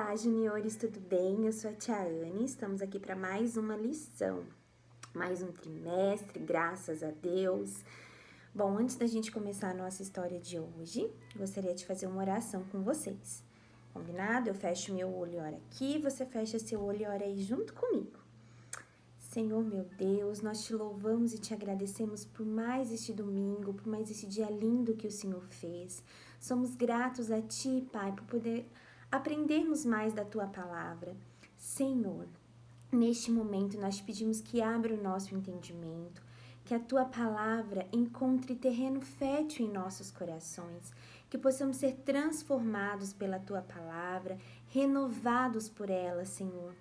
Olá, juniores, tudo bem? Eu sou a Tia Anne, estamos aqui para mais uma lição, mais um trimestre, graças a Deus. Bom, antes da gente começar a nossa história de hoje, gostaria de fazer uma oração com vocês. Combinado? Eu fecho meu olho e oro aqui, você fecha seu olho e ora aí junto comigo. Senhor, meu Deus, nós te louvamos e te agradecemos por mais este domingo, por mais este dia lindo que o Senhor fez. Somos gratos a Ti, Pai, por poder aprendermos mais da Tua palavra. Senhor, neste momento nós te pedimos que abra o nosso entendimento, que a Tua palavra encontre terreno fértil em nossos corações, que possamos ser transformados pela Tua palavra, renovados por ela, Senhor.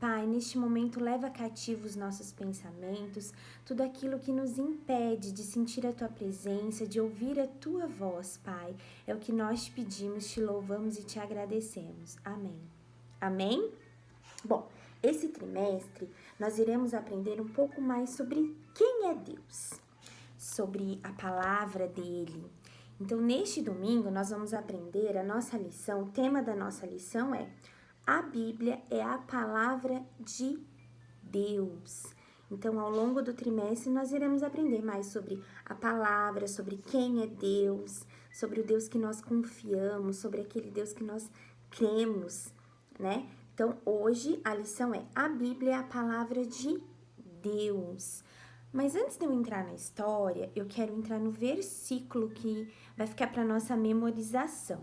Pai, neste momento leva cativo os nossos pensamentos, tudo aquilo que nos impede de sentir a Tua presença, de ouvir a Tua voz, Pai. É o que nós te pedimos, te louvamos e te agradecemos. Amém. Amém? Bom, esse trimestre nós iremos aprender um pouco mais sobre quem é Deus, sobre a palavra dele. Então, neste domingo nós vamos aprender a nossa lição, o tema da nossa lição é: a Bíblia é a palavra de Deus. Então, ao longo do trimestre, nós iremos aprender mais sobre a palavra, sobre quem é Deus, sobre o Deus que nós confiamos, sobre aquele Deus que nós cremos, né? Então, hoje a lição é: a Bíblia é a palavra de Deus. Mas antes de eu entrar na história, eu quero entrar no versículo que vai ficar para nossa memorização.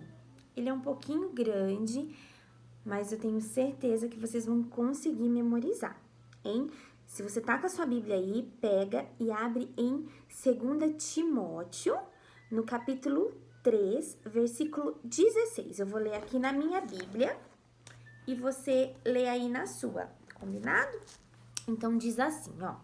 Ele é um pouquinho grande, mas eu tenho certeza que vocês vão conseguir memorizar, hein? Se você tá com a sua Bíblia aí, pega e abre em 2 Timóteo, no capítulo 3, versículo 16. Eu vou ler aqui na minha Bíblia e você lê aí na sua, combinado? Então diz assim, ó: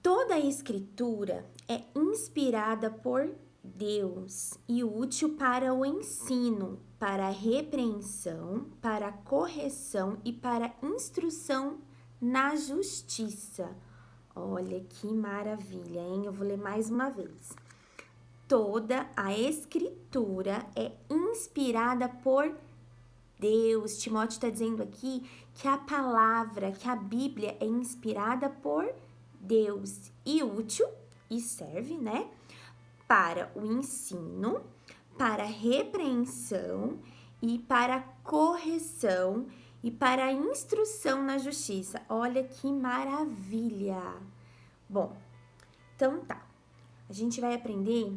toda a escritura é inspirada por Deus e útil para o ensino, para a repreensão, para a correção e para a instrução na justiça. Olha que maravilha, hein? Eu vou ler mais uma vez. Toda a escritura é inspirada por Deus. Timóteo está dizendo aqui que a palavra, que a Bíblia é inspirada por Deus e útil, e serve, né? Para o ensino, para a repreensão e para a correção e para a instrução na justiça. Olha que maravilha! Bom, então tá. A gente vai aprender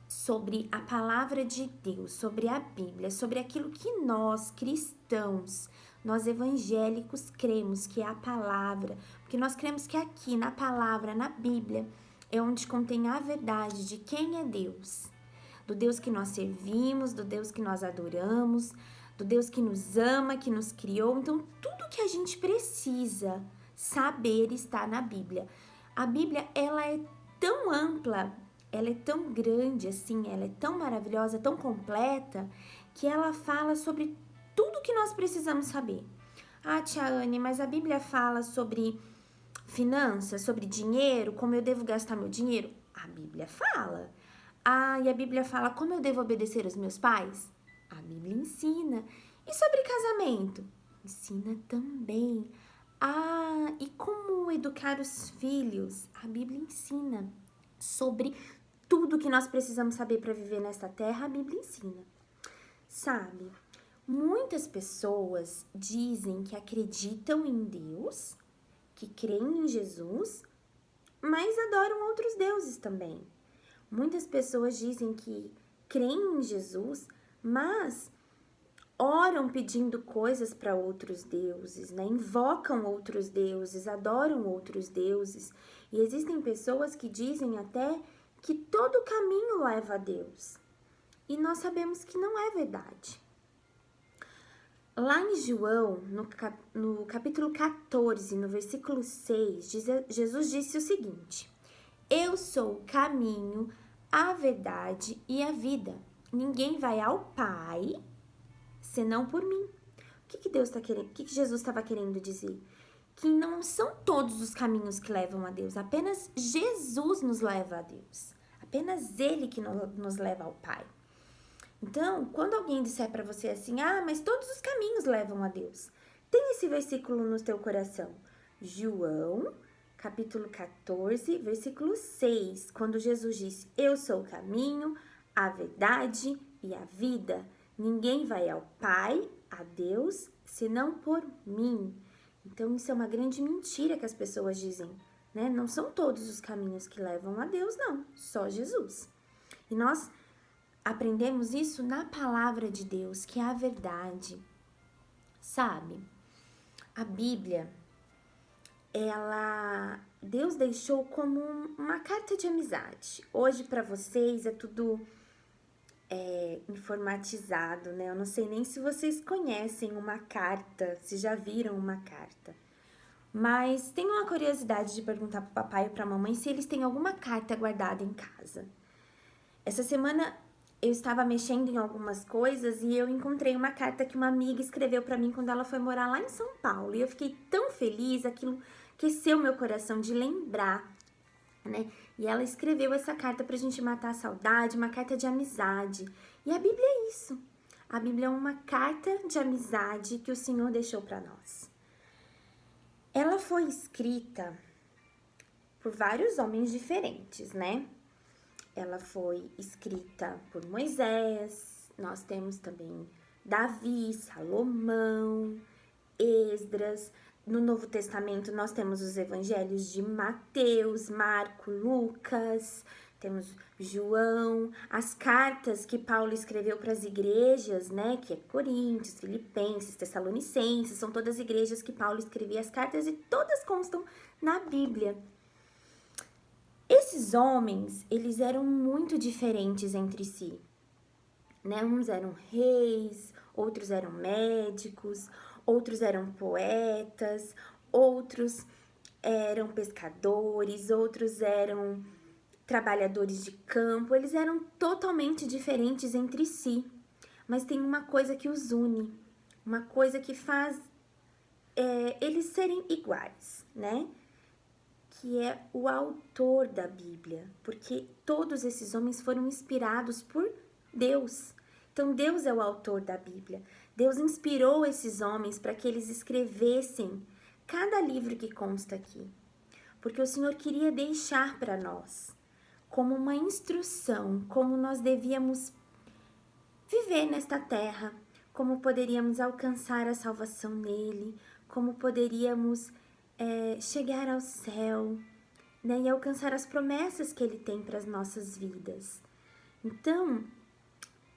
sobre a palavra de Deus, sobre a Bíblia, sobre aquilo que nós cristãos, nós evangélicos cremos que é a palavra, porque nós cremos que aqui na palavra, na Bíblia, é onde contém a verdade de quem é Deus, do Deus que nós servimos, do Deus que nós adoramos, do Deus que nos ama, que nos criou. Então, tudo que a gente precisa saber está na Bíblia. A Bíblia, ela é tão ampla, ela é tão grande assim, ela é tão maravilhosa, tão completa, que ela fala sobre tudo que nós precisamos saber. Ah, Tia Anne, mas a Bíblia fala sobre finanças, sobre dinheiro, como eu devo gastar meu dinheiro? A Bíblia fala. Ah, e a Bíblia fala como eu devo obedecer aos meus pais? A Bíblia ensina. E sobre casamento? Ensina também. Ah, e como educar os filhos? A Bíblia ensina. Sobre tudo que nós precisamos saber para viver nesta terra, a Bíblia ensina. Sabe, muitas pessoas dizem que acreditam em Deus, que creem em Jesus, mas adoram outros deuses também. Muitas pessoas dizem que creem em Jesus, mas oram pedindo coisas para outros deuses, né? Invocam outros deuses, adoram outros deuses. E existem pessoas que dizem até que todo caminho leva a Deus. E nós sabemos que não é verdade. Lá em João, no capítulo 14, no versículo 6, Jesus disse o seguinte: eu sou o caminho, a verdade e a vida. Ninguém vai ao Pai senão por mim. O que Deus está querendo? O que Jesus estava querendo dizer? Que não são todos os caminhos que levam a Deus, apenas Jesus nos leva a Deus. Apenas Ele que nos leva ao Pai. Então, quando alguém disser para você assim, mas todos os caminhos levam a Deus, tem esse versículo no teu coração. João, capítulo 14, versículo 6, quando Jesus disse, eu sou o caminho, a verdade e a vida. Ninguém vai ao Pai, a Deus, senão por mim. Então, isso é uma grande mentira que as pessoas dizem, né? Não são todos os caminhos que levam a Deus, não. Só Jesus. E nós aprendemos isso na palavra de Deus, que é a verdade. Sabe? A Bíblia, Deus deixou como uma carta de amizade. Hoje, para vocês, é tudo informatizado, né? Eu não sei nem se vocês conhecem uma carta, se já viram uma carta. Mas tenho uma curiosidade de perguntar pro papai e pra mamãe se eles têm alguma carta guardada em casa. Essa semana eu estava mexendo em algumas coisas e eu encontrei uma carta que uma amiga escreveu para mim quando ela foi morar lá em São Paulo. E eu fiquei tão feliz, aquilo aqueceu meu coração de lembrar, né? E ela escreveu essa carta pra gente matar a saudade, uma carta de amizade. E a Bíblia é isso. A Bíblia é uma carta de amizade que o Senhor deixou para nós. Ela foi escrita por vários homens diferentes, né? Ela foi escrita por Moisés, nós temos também Davi, Salomão, Esdras. No Novo Testamento nós temos os evangelhos de Mateus, Marco, Lucas, temos João, as cartas que Paulo escreveu para as igrejas, né, que é Coríntios, Filipenses, Tessalonicenses, são todas igrejas que Paulo escrevia as cartas e todas constam na Bíblia. Esses homens, eles eram muito diferentes entre si, né? Uns eram reis, outros eram médicos, outros eram poetas, outros eram pescadores, outros eram trabalhadores de campo. Eles eram totalmente diferentes entre si, mas tem uma coisa que os une, uma coisa que faz eles serem iguais, né? Que é o autor da Bíblia, porque todos esses homens foram inspirados por Deus. Então, Deus é o autor da Bíblia. Deus inspirou esses homens para que eles escrevessem cada livro que consta aqui, porque o Senhor queria deixar para nós como uma instrução, como nós devíamos viver nesta terra, como poderíamos alcançar a salvação nele, como poderíamos chegar ao céu, né, e alcançar as promessas que ele tem para as nossas vidas. Então,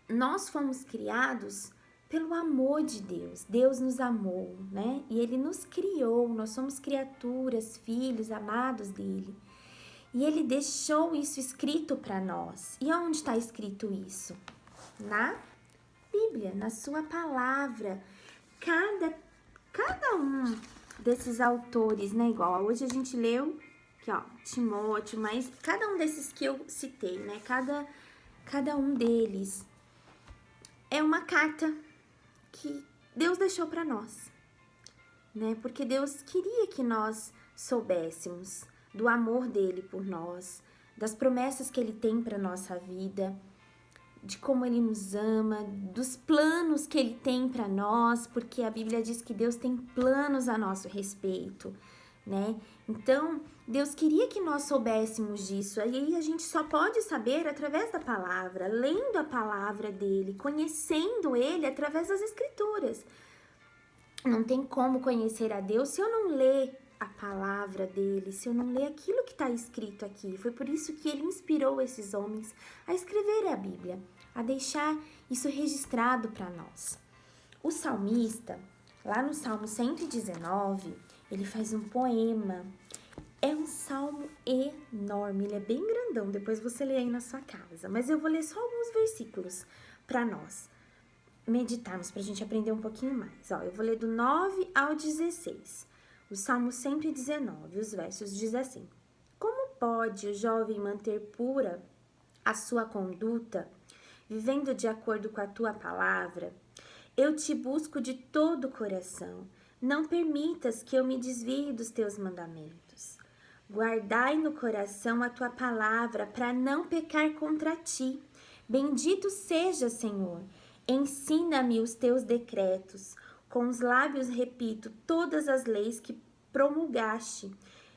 nós fomos criados pelo amor de Deus. Deus nos amou, né? E ele nos criou, nós somos criaturas, filhos, amados dele. E ele deixou isso escrito para nós. E onde está escrito isso? Na Bíblia, na sua palavra. Cada um desses autores, né? Igual hoje a gente leu aqui, ó, Timóteo, mas cada um desses que eu citei, né? Cada um deles é uma carta que Deus deixou para nós, né? Porque Deus queria que nós soubéssemos do amor dele por nós, das promessas que ele tem para nossa vida, de como ele nos ama, dos planos que ele tem para nós, porque a Bíblia diz que Deus tem planos a nosso respeito, né? Então, Deus queria que nós soubéssemos disso, aí a gente só pode saber através da palavra, lendo a palavra dele, conhecendo ele através das escrituras. Não tem como conhecer a Deus se eu não ler a palavra dele, se eu não ler aquilo que está escrito aqui. Foi por isso que ele inspirou esses homens a escrever a Bíblia, a deixar isso registrado para nós. O salmista, lá no Salmo 119, ele faz um poema. É um salmo enorme, ele é bem grandão, depois você lê aí na sua casa. Mas eu vou ler só alguns versículos para nós meditarmos, para a gente aprender um pouquinho mais. Ó, eu vou ler do 9 ao 16. O Salmo 119, os versos diz assim: Como pode o jovem manter pura a sua conduta, vivendo de acordo com a tua palavra? Eu te busco de todo o coração. Não permitas que eu me desvie dos teus mandamentos. Guardai no coração a tua palavra para não pecar contra ti. Bendito seja, Senhor. Ensina-me os teus decretos. Com os lábios repito todas as leis que promulgaste.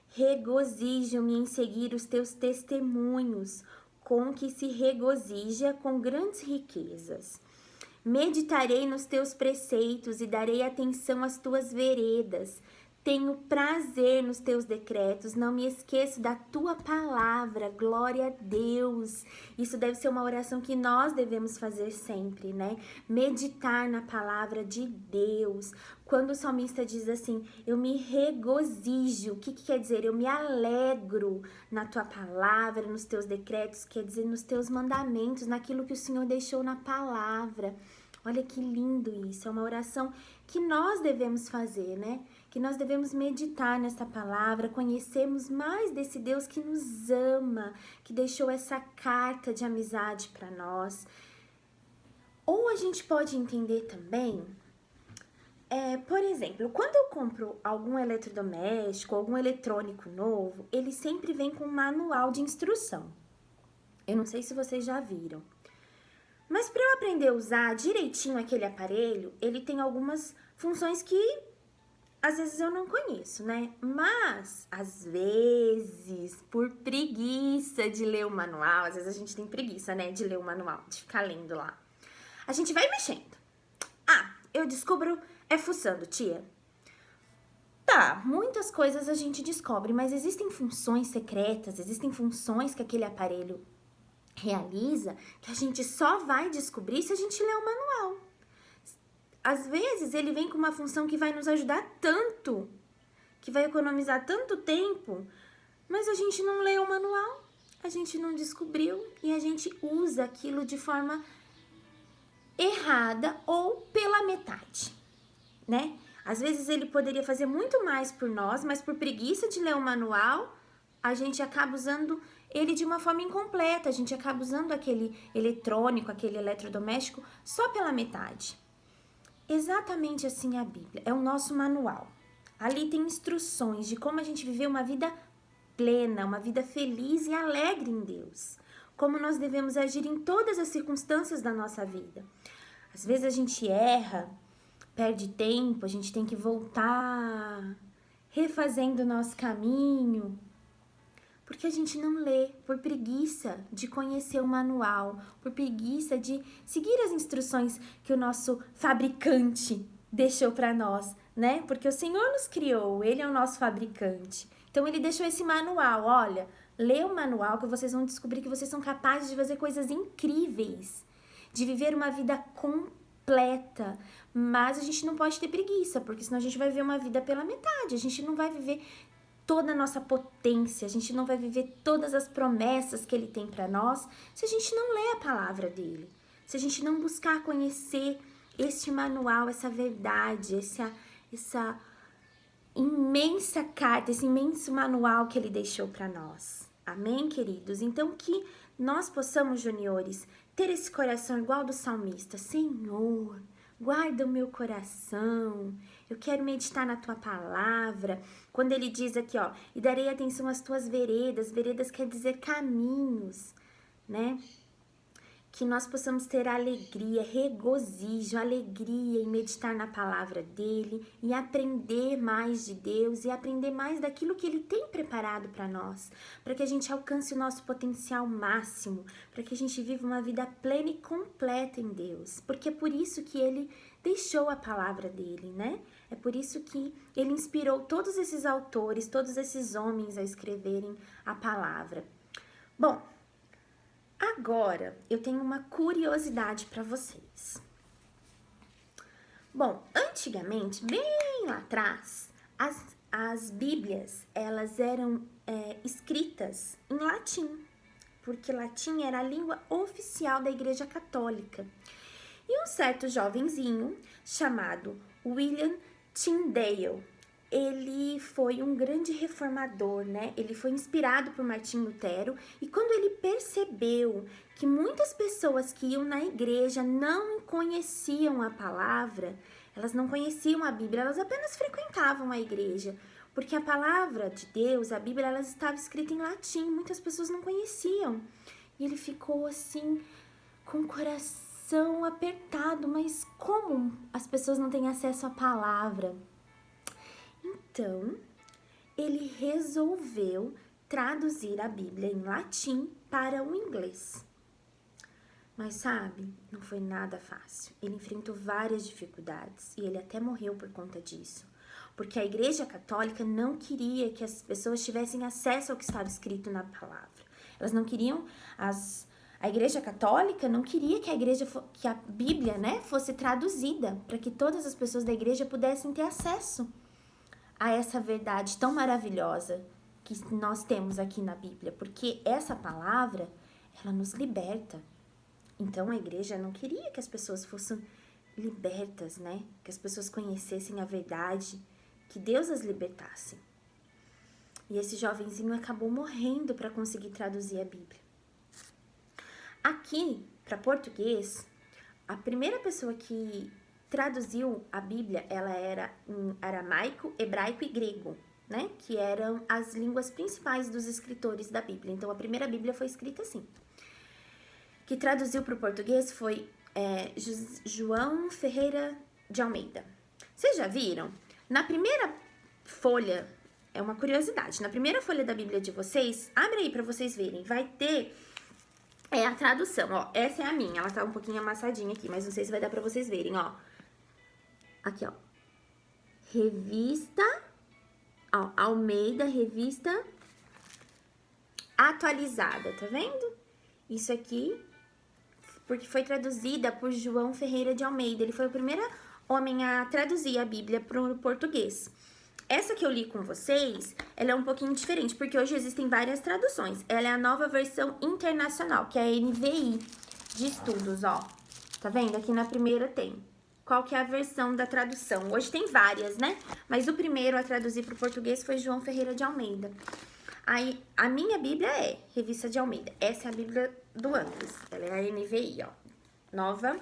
Regozijo-me em seguir os teus testemunhos, com que se regozija com grandes riquezas. Meditarei nos teus preceitos e darei atenção às tuas veredas. Tenho prazer nos teus decretos, não me esqueço da tua palavra, glória a Deus. Isso deve ser uma oração que nós devemos fazer sempre, né? Meditar na palavra de Deus. Quando o salmista diz assim, eu me regozijo, o que quer dizer? Eu me alegro na tua palavra, nos teus decretos, quer dizer, nos teus mandamentos, naquilo que o Senhor deixou na palavra. Olha que lindo isso, é uma oração que nós devemos fazer, né? Que nós devemos meditar nessa palavra, conhecermos mais desse Deus que nos ama, que deixou essa carta de amizade para nós. Ou a gente pode entender também, por exemplo, quando eu compro algum eletrodoméstico, algum eletrônico novo, ele sempre vem com um manual de instrução. Eu não sei se vocês já viram. Mas para eu aprender a usar direitinho aquele aparelho, ele tem algumas funções que às vezes eu não conheço, né? Mas, às vezes, por preguiça de ler o manual, às vezes a gente tem preguiça, né, de ler o manual, de ficar lendo lá. A gente vai mexendo. Eu descubro fuçando, tia. Tá, muitas coisas a gente descobre, mas existem funções secretas, existem funções que aquele aparelho realiza que a gente só vai descobrir se a gente ler o manual. Às vezes ele vem com uma função que vai nos ajudar tanto, que vai economizar tanto tempo, mas a gente não leu o manual, a gente não descobriu e a gente usa aquilo de forma errada ou pela metade, né? Às vezes ele poderia fazer muito mais por nós, mas por preguiça de ler o manual, a gente acaba usando ele de uma forma incompleta, a gente acaba usando aquele eletrônico, aquele eletrodoméstico só pela metade. Exatamente assim é a Bíblia, é o nosso manual. Ali tem instruções de como a gente viver uma vida plena, uma vida feliz e alegre em Deus. Como nós devemos agir em todas as circunstâncias da nossa vida. Às vezes a gente erra, perde tempo, a gente tem que voltar, refazendo o nosso caminho, porque a gente não lê, por preguiça de conhecer o manual, por preguiça de seguir as instruções que o nosso fabricante deixou para nós, né? Porque o Senhor nos criou, Ele é o nosso fabricante. Então, Ele deixou esse manual, olha, lê o manual que vocês vão descobrir que vocês são capazes de fazer coisas incríveis, de viver uma vida completa, mas a gente não pode ter preguiça, porque senão a gente vai viver uma vida pela metade, a gente não vai viver toda a nossa potência, a gente não vai viver todas as promessas que Ele tem para nós se a gente não ler a palavra dEle, se a gente não buscar conhecer este manual, essa verdade, essa imensa carta, esse imenso manual que Ele deixou para nós. Amém, queridos? Então, que nós possamos, juniores, ter esse coração igual do salmista. Senhor, guarda o meu coração, eu quero meditar na tua palavra. Quando ele diz aqui, ó, e darei atenção às tuas veredas, veredas quer dizer caminhos, né? Que nós possamos ter alegria, regozijo, alegria em meditar na palavra dele e aprender mais de Deus e aprender mais daquilo que ele tem preparado para nós, para que a gente alcance o nosso potencial máximo, para que a gente viva uma vida plena e completa em Deus, porque é por isso que ele deixou a palavra dele, né? É por isso que ele inspirou todos esses autores, todos esses homens a escreverem a palavra. Bom, agora, eu tenho uma curiosidade para vocês. Bom, antigamente, bem lá atrás, as Bíblias, elas eram escritas em latim, porque latim era a língua oficial da Igreja Católica. E um certo jovenzinho, chamado William Tyndale, ele foi um grande reformador, né? Ele foi inspirado por Martim Lutero e quando ele percebeu que muitas pessoas que iam na igreja não conheciam a palavra, elas não conheciam a Bíblia, elas apenas frequentavam a igreja, porque a palavra de Deus, a Bíblia, ela estava escrita em latim, muitas pessoas não conheciam. E ele ficou assim com o coração apertado, mas como as pessoas não têm acesso à palavra? Então, ele resolveu traduzir a Bíblia em latim para o inglês. Mas sabe, não foi nada fácil. Ele enfrentou várias dificuldades e ele até morreu por conta disso. Porque a Igreja Católica não queria que as pessoas tivessem acesso ao que estava escrito na palavra. Elas não queriam, a Igreja Católica não queria que a Bíblia, né, fosse traduzida, para que todas as pessoas da igreja pudessem ter acesso a essa verdade tão maravilhosa que nós temos aqui na Bíblia. Porque essa palavra, ela nos liberta. Então, a igreja não queria que as pessoas fossem libertas, né? Que as pessoas conhecessem a verdade, que Deus as libertasse. E esse jovenzinho acabou morrendo para conseguir traduzir a Bíblia. Aqui, para português, a primeira pessoa que traduziu a Bíblia, ela era em aramaico, hebraico e grego, né? Que eram as línguas principais dos escritores da Bíblia. Então, a primeira Bíblia foi escrita assim. Que traduziu para o português foi João Ferreira de Almeida. Vocês já viram? Na primeira folha, é uma curiosidade, na primeira folha da Bíblia de vocês, abre aí para vocês verem, vai ter a tradução, ó, essa é a minha, ela tá um pouquinho amassadinha aqui, mas não sei se vai dar para vocês verem, ó. Aqui, ó. Revista, ó, Almeida, revista atualizada, tá vendo? Isso aqui porque foi traduzida por João Ferreira de Almeida. Ele foi o primeiro homem a traduzir a Bíblia para o português. Essa que eu li com vocês, ela é um pouquinho diferente, porque hoje existem várias traduções. Ela é a nova versão internacional, que é a NVI de estudos, ó. Tá vendo? Aqui na primeira tem. Qual que é a versão da tradução? Hoje tem várias, né? Mas o primeiro a traduzir para o português foi João Ferreira de Almeida. Aí, a minha Bíblia é Revista de Almeida. Essa é a Bíblia do Andes. Ela é a NVI, ó. Nova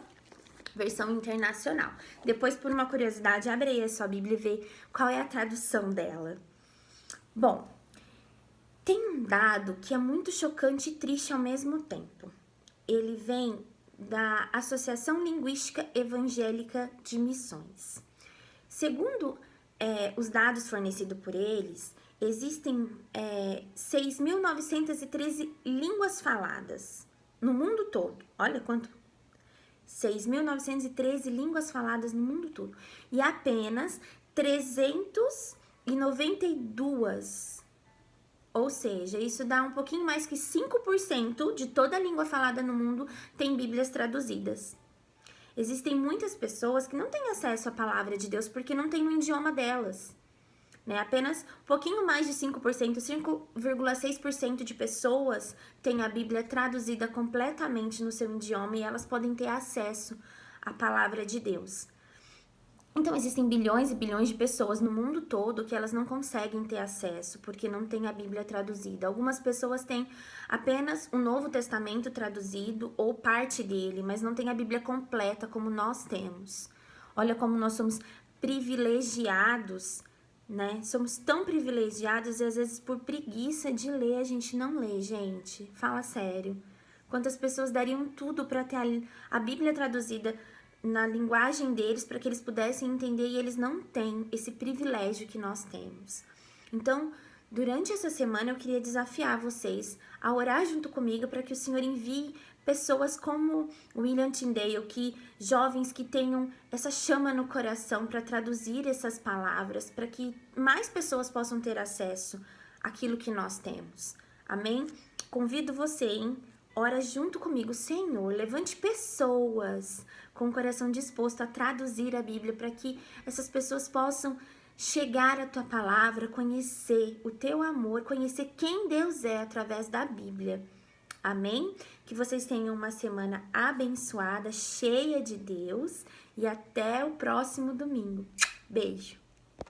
versão internacional. Depois, por uma curiosidade, abre aí a sua Bíblia e vê qual é a tradução dela. Bom, tem um dado que é muito chocante e triste ao mesmo tempo. Ele vem da Associação Linguística Evangélica de Missões. Segundo os dados fornecidos por eles, existem 6.913 línguas faladas no mundo todo. Olha quanto! 6.913 línguas faladas no mundo todo. E apenas 392, ou seja, isso dá um pouquinho mais que 5% de toda a língua falada no mundo tem Bíblias traduzidas. Existem muitas pessoas que não têm acesso à palavra de Deus porque não tem no idioma delas. Né? Apenas um pouquinho mais de 5%, 5,6% de pessoas têm a Bíblia traduzida completamente no seu idioma e elas podem ter acesso à palavra de Deus. Então, existem bilhões e bilhões de pessoas no mundo todo que elas não conseguem ter acesso porque não tem a Bíblia traduzida. Algumas pessoas têm apenas o Novo Testamento traduzido ou parte dele, mas não tem a Bíblia completa como nós temos. Olha como nós somos privilegiados, né? Somos tão privilegiados e às vezes por preguiça de ler a gente não lê, gente. Fala sério. Quantas pessoas dariam tudo para ter a Bíblia traduzida na linguagem deles para que eles pudessem entender, e eles não têm esse privilégio que nós temos. Então, durante essa semana eu queria desafiar vocês a orar junto comigo para que o Senhor envie pessoas como William Tyndale, jovens que tenham essa chama no coração para traduzir essas palavras, para que mais pessoas possam ter acesso àquilo que nós temos. Amém? Convido você, hein? Ora junto comigo, Senhor, levante pessoas com o coração disposto a traduzir a Bíblia para que essas pessoas possam chegar à tua palavra, conhecer o teu amor, conhecer quem Deus é através da Bíblia. Amém? Que vocês tenham uma semana abençoada, cheia de Deus, e até o próximo domingo. Beijo!